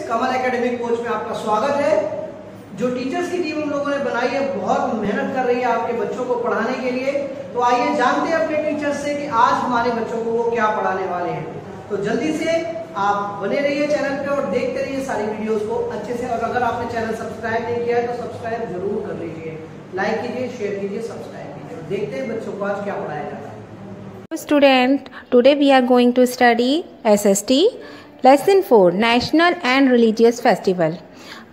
कमल academic coach में आपका स्वागत है। जो टीचर्स की टीम हम लोगों ने बनाई है बहुत मेहनत कर रही है आपके बच्चों को पढ़ाने के लिए। तो आइए जानते हैं अपने टीचर्स से कि आज हमारे बच्चों को वो क्या पढ़ाने वाले हैं। तो जल्दी से आप बने रहिए चैनल पे और देखते रहिए सारी वीडियोस को अच्छे से। और अगर आपने चैनल सब्सक्राइब नहीं किया है तो सब्सक्राइब जरूर कर लीजिए, लाइक कीजिए, शेयर कीजिए, सब्सक्राइब कीजिए। देखते हैं बच्चों को आज क्या पढ़ाया जा रहा है। Student, today we are going to study SST Lesson 4 National and Religious Festival।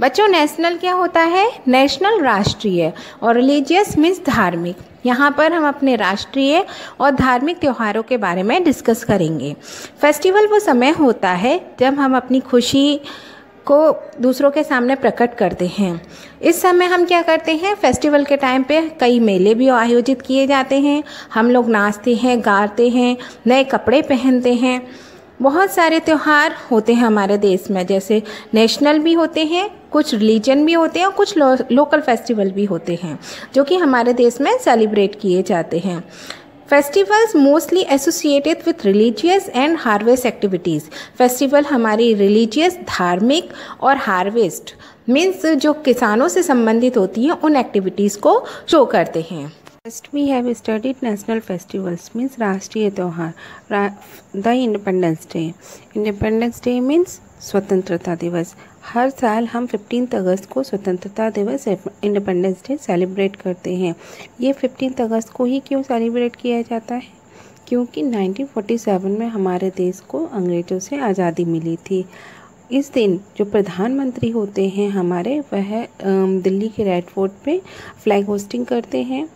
बच्चों, नेशनल क्या होता है? नेशनल राष्ट्रीय, और रिलीजियस मीन्स धार्मिक। यहाँ पर हम अपने राष्ट्रीय और धार्मिक त्योहारों के बारे में डिस्कस करेंगे। फेस्टिवल वो समय होता है जब हम अपनी खुशी को दूसरों के सामने प्रकट करते हैं। इस समय हम क्या करते हैं? फेस्टिवल के टाइम पे कई मेले भी आयोजित किए जाते हैं। हम लोग नाचते हैं, गाते हैं, नए कपड़े पहनते हैं। बहुत सारे त्यौहार होते हैं हमारे देश में, जैसे नेशनल भी होते हैं, कुछ रिलीजन भी होते हैं और कुछ लोकल फेस्टिवल भी होते हैं जो कि हमारे देश में सेलिब्रेट किए जाते हैं। Festivals mostly associated with religious and harvest activities. Festival हमारी रिलीजियस, धार्मिक और हार्वेस्ट मीन्स जो किसानों से संबंधित होती हैं उन एक्टिविटीज़ को शो करते हैं। First we have studied national festivals means राष्ट्रीय त्यौहार। The Independence Day। Independence Day means स्वतंत्रता दिवस। हर साल हम 15 अगस्त को स्वतंत्रता दिवस इंडिपेंडेंस डे सेलिब्रेट करते हैं। ये 15 अगस्त को ही क्यों सेलिब्रेट किया जाता है? क्योंकि 1947 में हमारे देश को अंग्रेज़ों से आज़ादी मिली थी। इस दिन जो प्रधानमंत्री होते हैं हमारे, वह दिल्ली के रेड फोर्ट पे फ्लैग होस्टिंग करते हैं।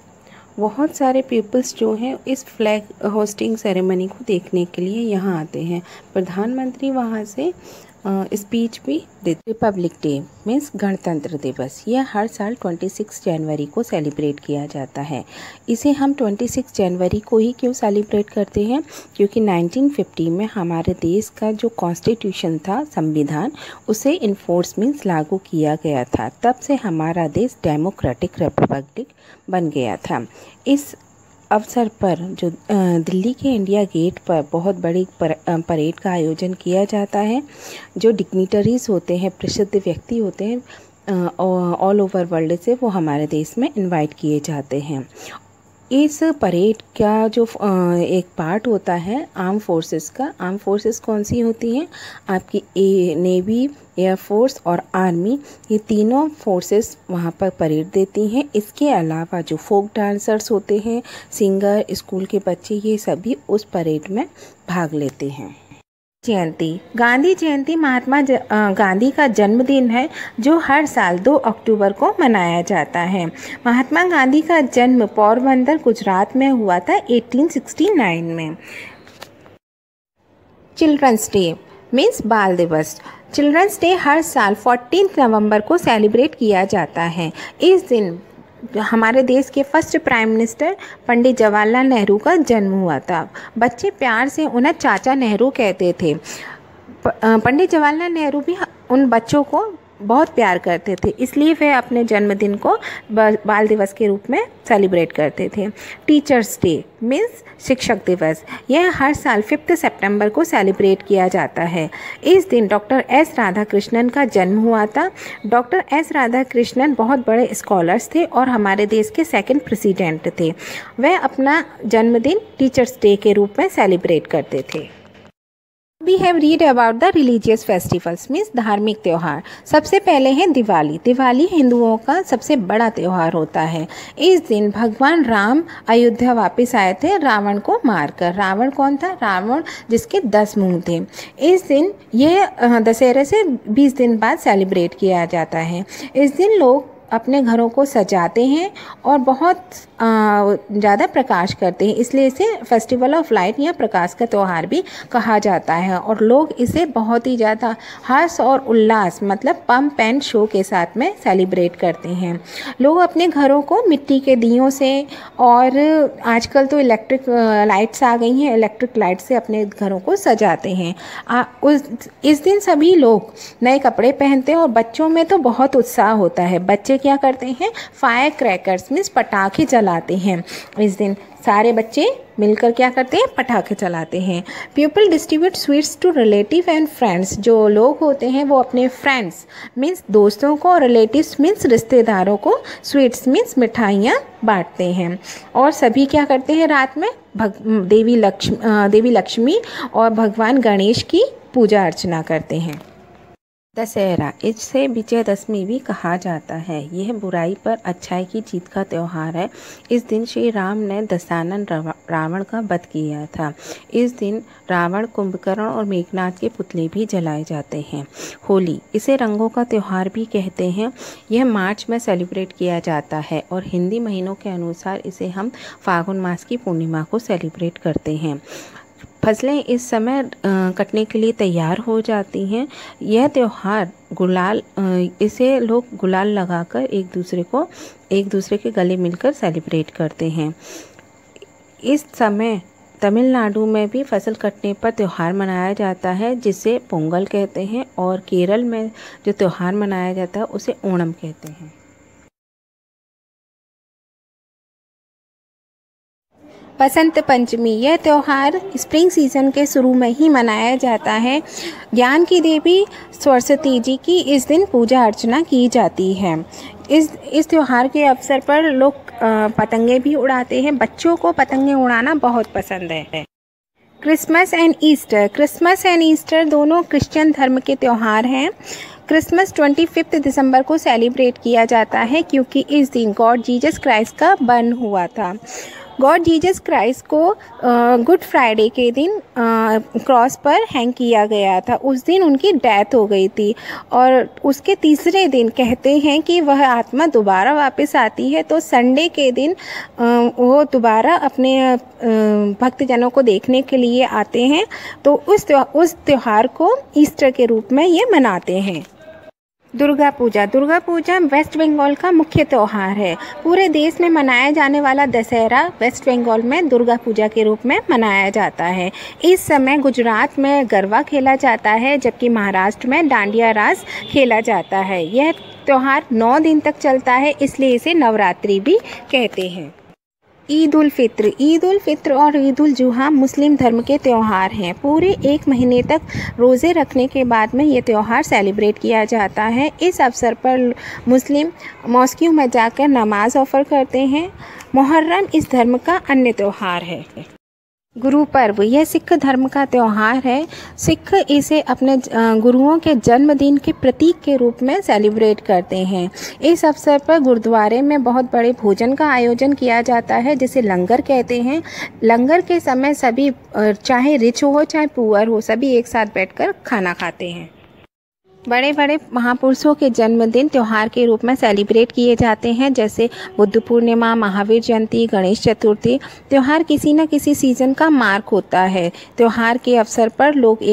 बहुत सारे पीपल्स जो हैं इस फ्लैग होस्टिंग सेरेमनी को देखने के लिए यहाँ आते हैं। प्रधानमंत्री वहाँ से स्पीच भी देते। रिपब्लिक डे मीन्स गणतंत्र दिवस, यह हर साल 26 जनवरी को सेलिब्रेट किया जाता है। इसे हम 26 जनवरी को ही क्यों सेलिब्रेट करते हैं? क्योंकि 1950 में हमारे देश का जो कॉन्स्टिट्यूशन था, संविधान, उसे इन्फोर्स मीन्स लागू किया गया था। तब से हमारा देश डेमोक्रेटिक रिपब्लिक बन गया था। इस अवसर पर जो दिल्ली के इंडिया गेट पर बहुत बड़ी परेड का आयोजन किया जाता है। जो डिग्निटरीज़ होते हैं, प्रसिद्ध व्यक्ति होते हैं ऑल ओवर वर्ल्ड से, वो हमारे देश में इनवाइट किए जाते हैं। इस परेड का जो एक पार्ट होता है आर्म फोर्सेस का। आर्म फोर्सेस कौन सी होती हैं? आपकी नेवी, एयर फोर्स और आर्मी, ये तीनों फोर्सेस वहाँ पर परेड देती हैं। इसके अलावा जो फोक डांसर्स होते हैं, सिंगर, स्कूल के बच्चे, ये सभी उस परेड में भाग लेते हैं। जयंती, गांधी जयंती महात्मा गांधी का जन्मदिन है जो हर साल 2 अक्टूबर को मनाया जाता है। महात्मा गांधी का जन्म पोरबंदर, गुजरात में हुआ था 1869 में। चिल्ड्रंस डे मीन्स बाल दिवस। चिल्ड्रंस डे हर साल 14 नवंबर को सेलिब्रेट किया जाता है। इस दिन हमारे देश के first prime minister Pandit Jawaharlal Nehru का जन्म हुआ था। बच्चे प्यार से उन्हें चाचा नेहरू कहते थे। पंडित जवाहरलाल नेहरू भी उन बच्चों को बहुत प्यार करते थे, इसलिए वे अपने जन्मदिन को बाल दिवस के रूप में सेलिब्रेट करते थे। टीचर्स डे मीन्स शिक्षक दिवस, यह हर साल 5 सितंबर को सेलिब्रेट किया जाता है। इस दिन डॉक्टर एस राधाकृष्णन का जन्म हुआ था। डॉक्टर एस राधाकृष्णन बहुत बड़े स्कॉलर्स थे और हमारे देश के 2nd प्रेसिडेंट थे। वह अपना जन्मदिन टीचर्स डे के रूप में सेलिब्रेट करते थे। We have read about the religious festivals means धार्मिक त्यौहार। सबसे पहले है दिवाली। दिवाली हिंदुओं का सबसे बड़ा त्यौहार होता है। इस दिन भगवान राम अयोध्या वापस आए थे रावण को मारकर। रावण कौन था? रावण जिसके 10 मुंह थे। इस दिन यह दशहरे से 20 दिन बाद सेलिब्रेट किया जाता है। इस दिन लोग अपने घरों को सजाते हैं और बहुत ज़्यादा प्रकाश करते हैं, इसलिए इसे फेस्टिवल ऑफ लाइट या प्रकाश का त्यौहार भी कहा जाता है। और लोग इसे बहुत ही ज़्यादा हर्ष और उल्लास मतलब पंप एंड शो के साथ में सेलिब्रेट करते हैं। लोग अपने घरों को मिट्टी के दियों से, और आजकल तो इलेक्ट्रिक लाइट्स आ गई हैं, इलेक्ट्रिक लाइट से अपने घरों को सजाते हैं। इस दिन सभी लोग नए कपड़े पहनते हैं और बच्चों में तो बहुत उत्साह होता है। बच्चे बच्चे क्या करते हैं, फायर क्रैकर्स मीन्स पटाखे जलाते हैं। इस दिन सारे बच्चे मिलकर क्या करते हैं, पटाखे चलाते हैं। People distribute sweets to relative and friends, जो लोग होते हैं वो अपने फ्रेंड्स मीन्स दोस्तों को, रिलेटिव्स मीन्स रिश्तेदारों को स्वीट्स मीन्स मिठाइयाँ बांटते हैं। और सभी क्या करते हैं, रात में देवी लक्ष्मी और भगवान गणेश की पूजा अर्चना करते हैं। दशहरा, इसे विजयदशमी भी कहा जाता है। यह बुराई पर अच्छाई की जीत का त्यौहार है। इस दिन श्री राम ने दशानन रावण का वध किया था। इस दिन रावण, कुंभकर्ण और मेघनाथ के पुतले भी जलाए जाते हैं। होली, इसे रंगों का त्यौहार भी कहते हैं। यह मार्च में सेलिब्रेट किया जाता है और हिंदी महीनों के अनुसार इसे हम फागुन मास की पूर्णिमा को सेलिब्रेट करते हैं। फसलें इस समय कटने के लिए तैयार हो जाती हैं। यह त्यौहार इसे लोग गुलाल लगाकर एक दूसरे के गले मिलकर सेलिब्रेट करते हैं। इस समय तमिलनाडु में भी फसल कटने पर त्यौहार मनाया जाता है जिसे पोंगल कहते हैं, और केरल में जो त्यौहार मनाया जाता है उसे ओणम कहते हैं। बसंत पंचमी, यह त्यौहार स्प्रिंग सीजन के शुरू में ही मनाया जाता है। ज्ञान की देवी सरस्वती जी की इस दिन पूजा अर्चना की जाती है। इस त्यौहार के अवसर पर लोग पतंगे भी उड़ाते हैं। बच्चों को पतंगे उड़ाना बहुत पसंद है। क्रिसमस एंड ईस्टर दोनों क्रिश्चियन धर्म के त्यौहार हैं। क्रिसमस 25 दिसंबर को सेलिब्रेट किया जाता है क्योंकि इस दिन गॉड जीसस क्राइस्ट का बर्न हुआ था। गॉड जीसस क्राइस्ट को गुड फ्राइडे के दिन क्रॉस पर हैंग किया गया था। उस दिन उनकी डेथ हो गई थी और उसके तीसरे दिन कहते हैं कि वह आत्मा दोबारा वापस आती है, तो संडे के दिन वो दोबारा अपने भक्तजनों को देखने के लिए आते हैं। तो उस त्यौहार को ईस्टर के रूप में ये मनाते हैं। दुर्गा पूजा वेस्ट बंगाल का मुख्य त्यौहार है। पूरे देश में मनाया जाने वाला दशहरा वेस्ट बंगाल में दुर्गा पूजा के रूप में मनाया जाता है। इस समय गुजरात में गरबा खेला जाता है जबकि महाराष्ट्र में डांडिया रास खेला जाता है। यह त्यौहार 9 दिन तक चलता है, इसलिए इसे नवरात्रि भी कहते हैं। ईद उल फित्र और ईद उल जुहा मुस्लिम धर्म के त्यौहार हैं। पूरे 1 महीने तक रोज़े रखने के बाद में ये त्यौहार सेलिब्रेट किया जाता है। इस अवसर पर मुस्लिम मॉस्क्यू में जाकर नमाज ऑफर करते हैं। मुहर्रम इस धर्म का अन्य त्यौहार है। गुरु पर्व, यह सिख धर्म का त्यौहार है। सिख इसे अपने गुरुओं के जन्मदिन के प्रतीक के रूप में सेलिब्रेट करते हैं। इस अवसर पर गुरुद्वारे में बहुत बड़े भोजन का आयोजन किया जाता है जिसे लंगर कहते हैं। लंगर के समय सभी चाहे रिच हो चाहे पुअर हो, सभी एक साथ बैठकर खाना खाते हैं। बड़े बड़े महापुरुषों के जन्मदिन त्यौहार के रूप में सेलिब्रेट किए जाते हैं, जैसे बुद्ध पूर्णिमा, महावीर जयंती, गणेश चतुर्थी। त्यौहार किसी न किसी सीजन का मार्क होता है। त्यौहार के अवसर पर लोग